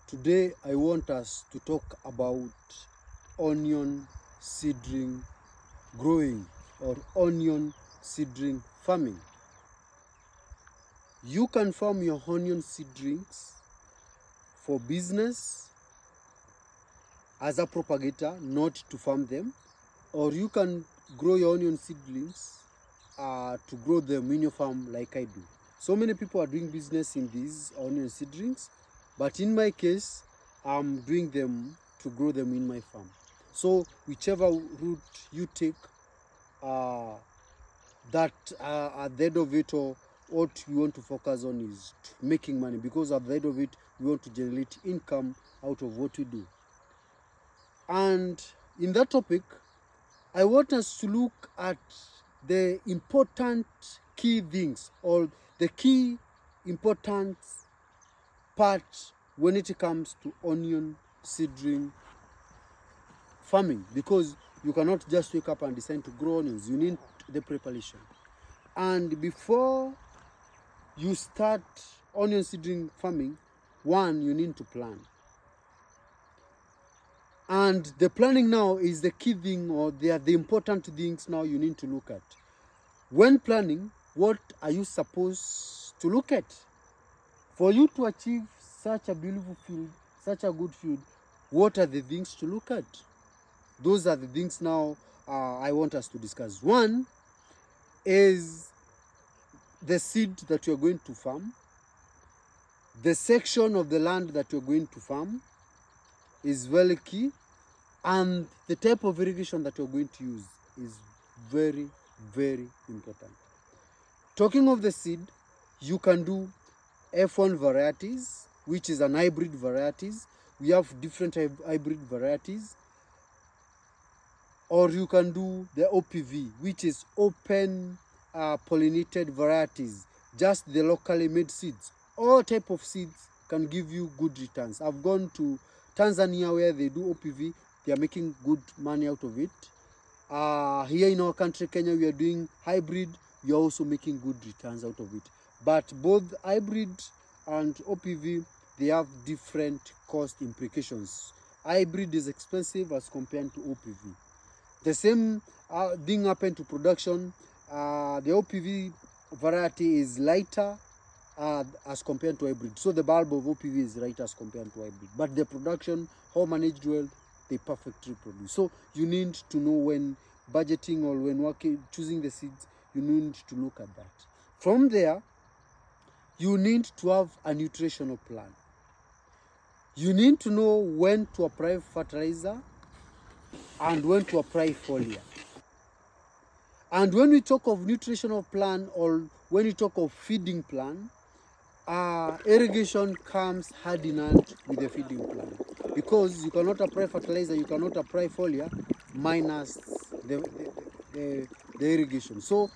Today I want us to talk about onion seedling growing or onion seedling farming. You can farm your onion seedlings for business as a propagator, not to farm them, or you can grow your onion seedlings to grow them in your farm like I do. So many people are doing business in these onion seedlings, but in my case, I'm doing them to grow them in my farm. So whichever route you take, that at the end of it, or what we want to focus on is making money, because at the end of it, we want to generate income out of what we do. And in that topic, I want us to look at the important key things, or the key important part when it comes to onion seedling farming, because you cannot just wake up and decide to grow onions. You need the preparation. And before you start onion seedling farming, one, you need to plan. And the planning now is the key thing, or they are the important things now you need to look at. When planning, what are you supposed to look at? For you to achieve such a beautiful field, such a good field, what are the things to look at? Those are the things now I want us to discuss. One is the seed that you're going to farm. The section of the land that you're going to farm is very key. And the type of irrigation that you're going to use is very, very important. Talking of the seed, you can do F1 varieties, which is an hybrid varieties. We have different hybrid varieties. Or you can do the OPV, which is open pollinated varieties, just the locally made seeds. All type of seeds can give you good returns. I've gone to Tanzania where they do OPV. They are making good money out of it. Here in our country, Kenya, we are doing hybrid. We are also making good returns out of it. But both hybrid and OPV, they have different cost implications. Hybrid is expensive as compared to OPV. The same thing happened to production. The OPV variety is lighter as compared to hybrid. So the bulb of OPV is lighter as compared to hybrid. But the production, how managed well, they perfectly produce. So you need to know when budgeting or when working, choosing the seeds, you need to look at that. From there, you need to have a nutritional plan. You need to know when to apply fertilizer and when to apply foliar. And when we talk of nutritional plan, or when we talk of feeding plan, irrigation comes hand in hand with the feeding plan, because you cannot apply fertilizer, you cannot apply foliar minus the irrigation. So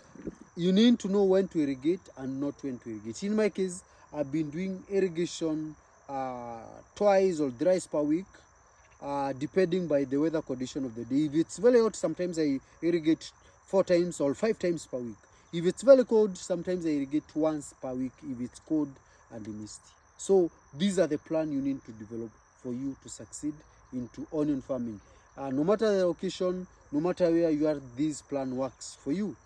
you need to know when to irrigate and not when to irrigate. In my case, I've been doing irrigation twice or thrice per week, depending by the weather condition of the day. If it's very hot, sometimes I irrigate 4 times or 5 times per week. If it's very cold, sometimes I irrigate once per week if it's cold and misty. So these are the plan you need to develop for you to succeed into onion farming. No matter the location, no matter where you are, this plan works for you.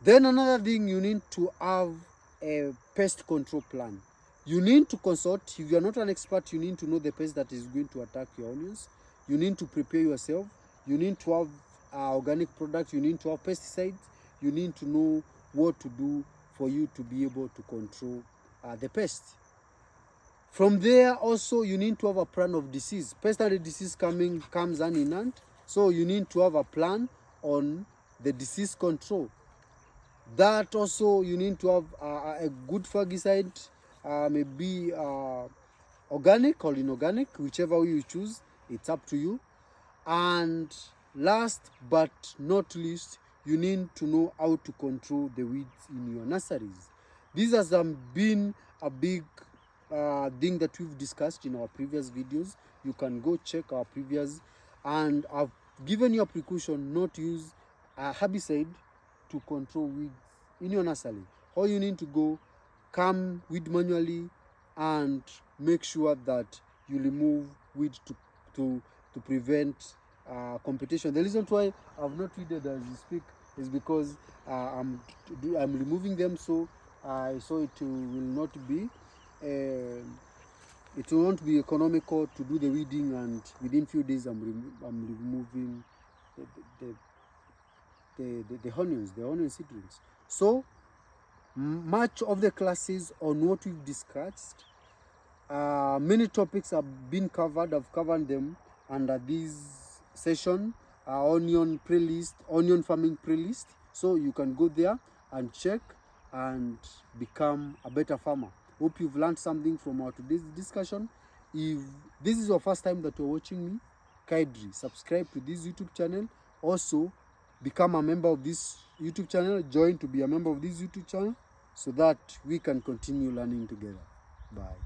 Then another thing, you need to have a pest control plan. You need to consult. If you are not an expert, you need to know the pest that is going to attack your onions. You need to prepare yourself. You need to have organic products. You need to have pesticides. You need to know what to do for you to be able to control the pest. From there, also, you need to have a plan of disease. Pest and disease comes hand in hand. So you need to have a plan on the disease control. That also, you need to have a good fungicide, maybe organic or inorganic, whichever you choose, it's up to you. And last but not least, you need to know how to control the weeds in your nurseries. These has been a big thing that we've discussed in our previous videos. You can go check our previous, and I've given you a precaution not to use a herbicide to control weeds in your nursery. All you need to go, come weed manually and make sure that you remove weed to prevent competition. The reason why I've not weeded as you speak is because I'm removing them, so I saw it will not be it will not be economical to do the weeding, and within few days I'm removing the onion seedlings. So much of the classes on what we've discussed, many topics have been covered. I've covered them under this session, onion farming playlist. So you can go there and check and become a better farmer. Hope you've learned something from our today's discussion. If this is your first time that you're watching me, kindly subscribe to this YouTube channel. Also, become a member of this YouTube channel. Join to be a member of this YouTube channel so that we can continue learning together. Bye.